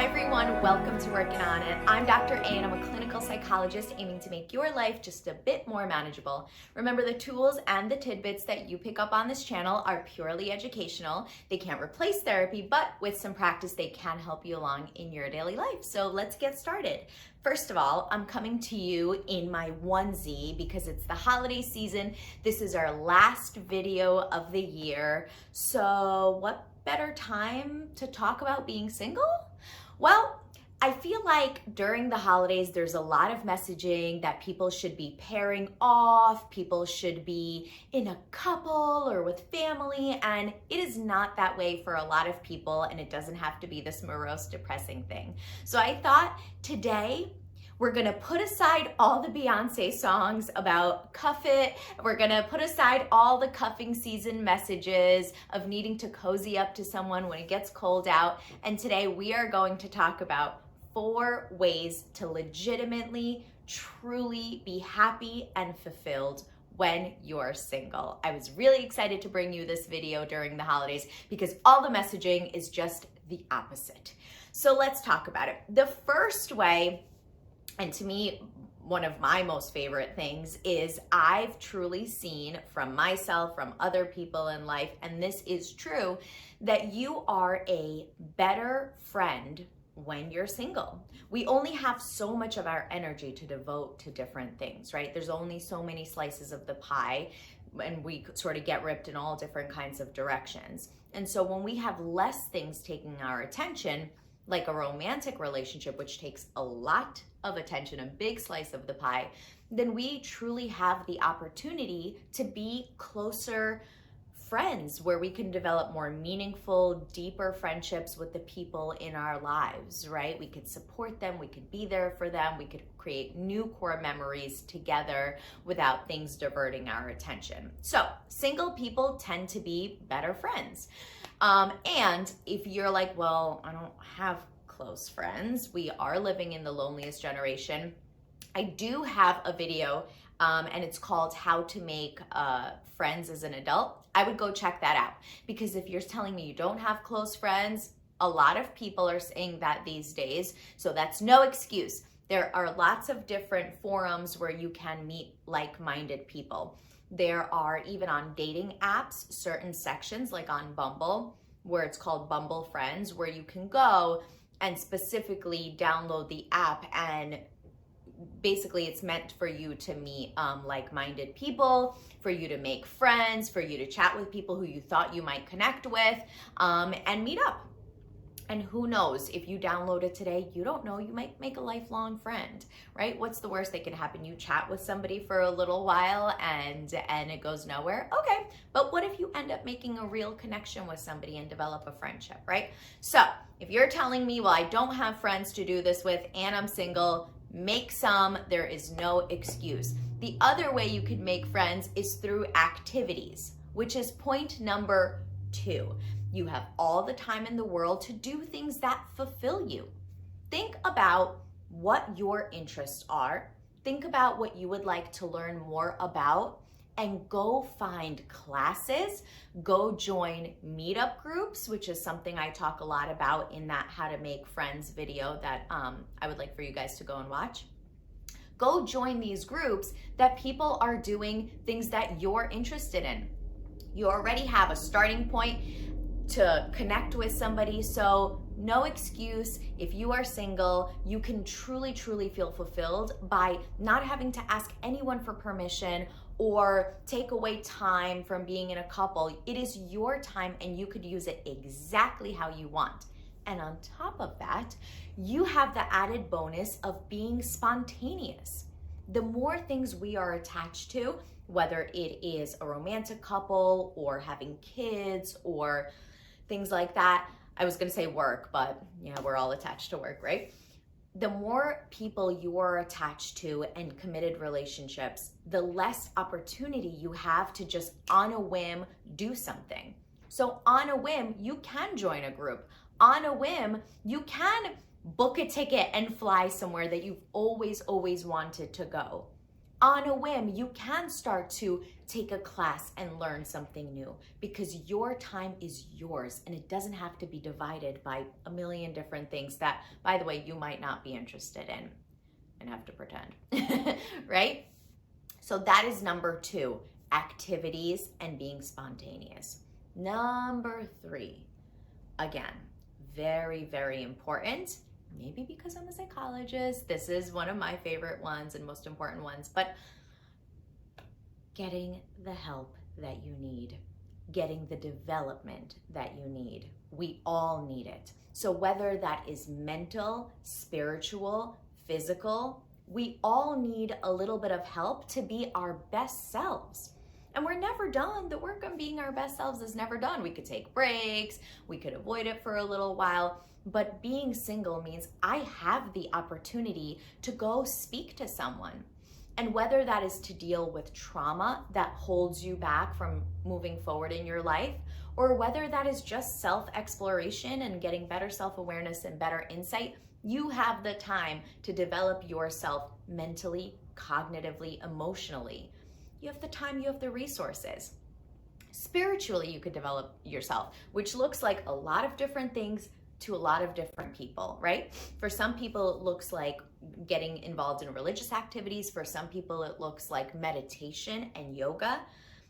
Hi everyone, welcome to Working On It. I'm Dr. A and I'm a clinical psychologist aiming to make your life just a bit more manageable. Remember, the tools and the tidbits that you pick up on this channel are purely educational. They can't replace therapy, but with some practice they can help you along in your daily life. So let's get started. First of all, I'm coming to you in my onesie because it's the holiday season. This is our last video of the year. So what better time to talk about being single? Well, I feel like during the holidays, there's a lot of messaging that people should be pairing off, people should be in a couple or with family, and it is not that way for a lot of people, and it doesn't have to be this morose, depressing thing. So I thought today, we're gonna put aside all the Beyonce songs about cuff it. We're gonna put aside all the cuffing season messages of needing to cozy up to someone when it gets cold out. And today we are going to talk about 4 ways to legitimately, truly be happy and fulfilled when you're single. I was really excited to bring you this video during the holidays because all the messaging is just the opposite. So let's talk about it. The first way, and to me, one of my most favorite things, is I've truly seen from myself, from other people in life, and this is true, that you are a better friend when you're single. We only have so much of our energy to devote to different things, right? There's only so many slices of the pie, and we sort of get ripped in all different kinds of directions. And so when we have less things taking our attention, like a romantic relationship, which takes a lot of attention, a big slice of the pie, then we truly have the opportunity to be closer friends where we can develop more meaningful, deeper friendships with the people in our lives, right? We could support them, we could be there for them, we could create new core memories together without things diverting our attention. So single people tend to be better friends. And if you're like, well, I don't have close friends, we are living in the loneliest generation, I do have a video and it's called How to Make Friends as an Adult. I would go check that out, because if you're telling me you don't have close friends, a lot of people are saying that these days, so that's no excuse. There are lots of different forums where you can meet like-minded people. There are, even on dating apps, certain sections like on Bumble, where it's called Bumble Friends, where you can go and specifically download the app, and basically it's meant for you to meet like-minded people, for you to make friends, for you to chat with people who you thought you might connect with, and meet up. And who knows, if you download it today, you don't know, you might make a lifelong friend, right? What's the worst that can happen? You chat with somebody for a little while and it goes nowhere. Okay, but what if you end up making a real connection with somebody and develop a friendship, right? So if you're telling me, well, I don't have friends to do this with and I'm single, make some, there is no excuse. The other way you could make friends is through activities, which is point number 2. You have all the time in the world to do things that fulfill you. Think about what your interests are. Think about what you would like to learn more about, and go find classes. Go join meetup groups, which is something I talk a lot about in that How to Make Friends video that I would like for you guys to go and watch. Go join these groups that people are doing things that you're interested in. You already have a starting point to connect with somebody, so no excuse. If you are single, you can truly, truly feel fulfilled by not having to ask anyone for permission or take away time from being in a couple. It is your time and you could use it exactly how you want. And on top of that, you have the added bonus of being spontaneous. The more things we are attached to, whether it is a romantic couple or having kids or things like that. I was gonna say work, but yeah, we're all attached to work, right? The more people you are attached to and committed relationships, the less opportunity you have to just on a whim do something. So on a whim, you can join a group. On a whim, you can book a ticket and fly somewhere that you've always wanted to go. On a whim, you can start to take a class and learn something new because your time is yours and it doesn't have to be divided by a million different things that, by the way, you might not be interested in and have to pretend, right? So that is number 2, activities and being spontaneous. Number 3, again, very, very important. Maybe because I'm a psychologist, this is one of my favorite ones and most important ones, but getting the help that you need, getting the development that you need. We all need it. So whether that is mental, spiritual, physical, we all need a little bit of help to be our best selves. And we're never done. The work on being our best selves is never done. We could take breaks, we could avoid it for a little while, but being single means I have the opportunity to go speak to someone. And whether that is to deal with trauma that holds you back from moving forward in your life, or whether that is just self-exploration and getting better self-awareness and better insight, you have the time to develop yourself mentally, cognitively, emotionally. You have the time, you have the resources. Spiritually, you could develop yourself, which looks like a lot of different things to a lot of different people, right? For some people, it looks like getting involved in religious activities. For some people, it looks like meditation and yoga,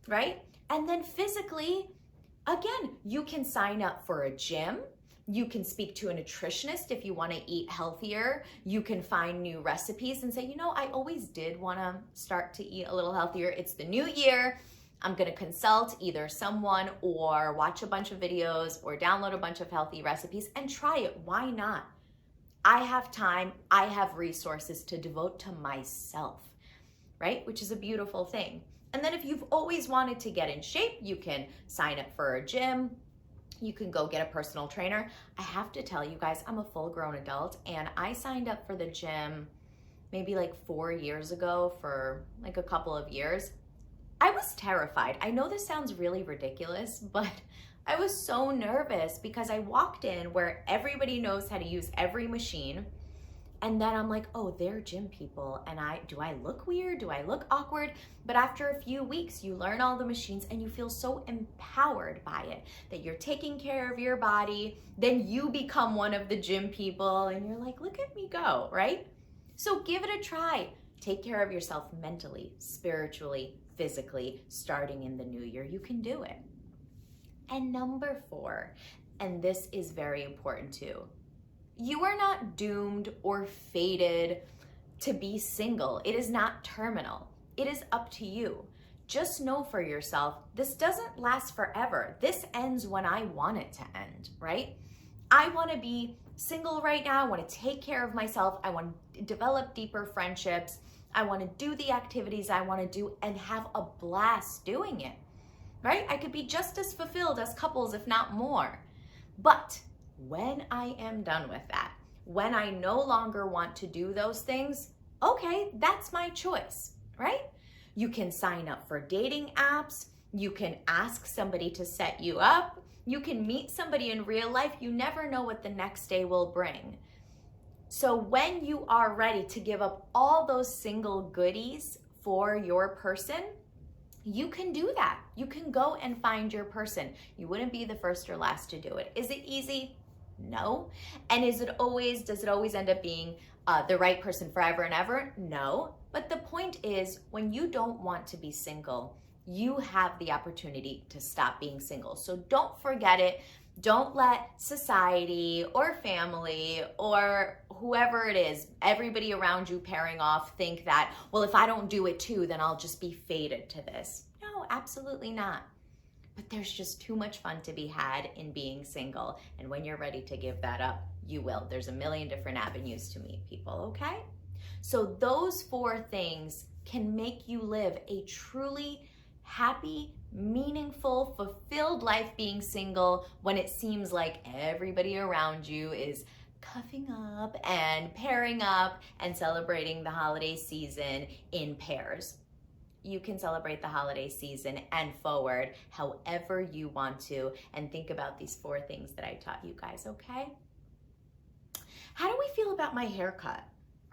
right? And then physically, again, you can sign up for a gym. You can speak to a nutritionist if you want to eat healthier. You can find new recipes and say, you know, I always did want to start to eat a little healthier. It's the new year. I'm going to consult either someone or watch a bunch of videos or download a bunch of healthy recipes and try it. Why not? I have time. I have resources to devote to myself, right? Which is a beautiful thing. And then if you've always wanted to get in shape, you can sign up for a gym. You can go get a personal trainer. I have to tell you guys, I'm a full-grown adult and I signed up for the gym maybe like 4 years ago for like a couple of years. I was terrified. I know this sounds really ridiculous, but I was so nervous because I walked in where everybody knows how to use every machine. And then I'm like, oh, they're gym people. And do I look weird? Do I look awkward? But after a few weeks, you learn all the machines and you feel so empowered by it that you're taking care of your body. Then you become one of the gym people and you're like, look at me go, right? So give it a try. Take care of yourself mentally, spiritually, physically, starting in the new year. You can do it. And number 4, and this is very important too, you are not doomed or fated to be single. It is not terminal. It is up to you. Just know for yourself, this doesn't last forever. This ends when I want it to end, right? I want to be single right now. I want to take care of myself. I want to develop deeper friendships. I want to do the activities I want to do and have a blast doing it, right? I could be just as fulfilled as couples, if not more. But when I am done with that, when I no longer want to do those things, okay, that's my choice, right? You can sign up for dating apps. You can ask somebody to set you up. You can meet somebody in real life. You never know what the next day will bring. So when you are ready to give up all those single goodies for your person, you can do that. You can go and find your person. You wouldn't be the first or last to do it. Is it easy? No. And does it always end up being the right person forever and ever? No. But the point is, when you don't want to be single, you have the opportunity to stop being single. So don't forget it. Don't let society or family or whoever it is, everybody around you pairing off, think that, well, if I don't do it too, then I'll just be fated to this. No, absolutely not. But there's just too much fun to be had in being single. And when you're ready to give that up, you will. There's a million different avenues to meet people, okay? So those 4 things can make you live a truly happy, meaningful, fulfilled life being single when it seems like everybody around you is cuffing up and pairing up and celebrating the holiday season in pairs. You can celebrate the holiday season and forward however you want to, and think about these 4 things that I taught you guys, okay? How do we feel about my haircut?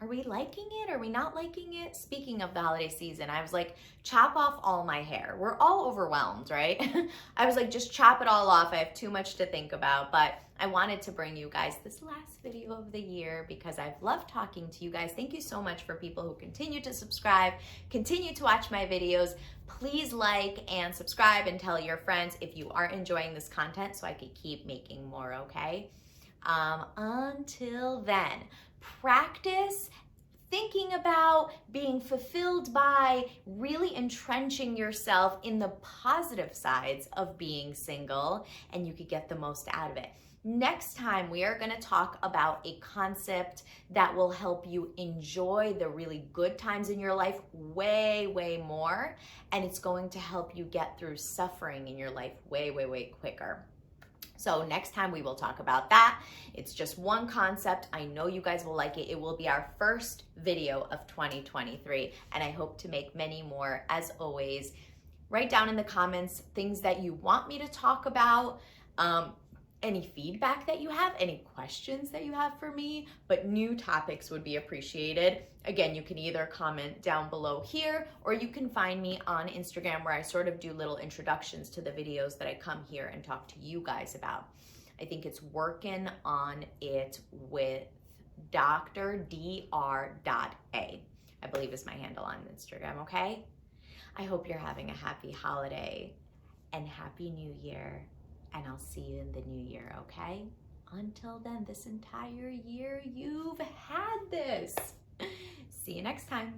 Are we liking it? Are we not liking it? Speaking of the holiday season, I was like, chop off all my hair. We're all overwhelmed, right? I was like, just chop it all off. I have too much to think about, but I wanted to bring you guys this last video of the year because I've loved talking to you guys. Thank you so much for people who continue to subscribe, continue to watch my videos. Please like and subscribe and tell your friends if you are enjoying this content so I can keep making more, okay? Until then, practice thinking about being fulfilled by really entrenching yourself in the positive sides of being single, and you could get the most out of it. Next time, we are going to talk about a concept that will help you enjoy the really good times in your life way, way more, and it's going to help you get through suffering in your life way, way, way quicker. So next time we will talk about that. It's just one concept. I know you guys will like it. It will be our first video of 2023, and I hope to make many more. As always, write down in the comments things that you want me to talk about, any feedback that you have, any questions that you have for me, but new topics would be appreciated. Again, you can either comment down below here, or you can find me on Instagram where I sort of do little introductions to the videos that I come here and talk to you guys about. I think it's working on it with dr.a, I believe is my handle on Instagram, okay? I hope you're having a happy holiday and happy new year. And I'll see you in the new year, okay? Until then, this entire year, you've had this. See you next time.